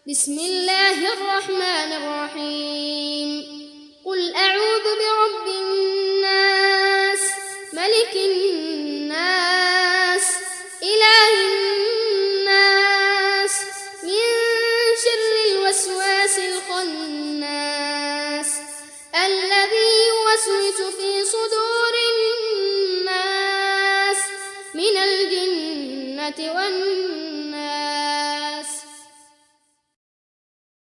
بسم الله الرحمن الرحيم. قل أعوذ برب الناس، ملك الناس، إله الناس، من شر الوسواس الخناس، الذي يوسوس في صدور الناس من الجنة والناس.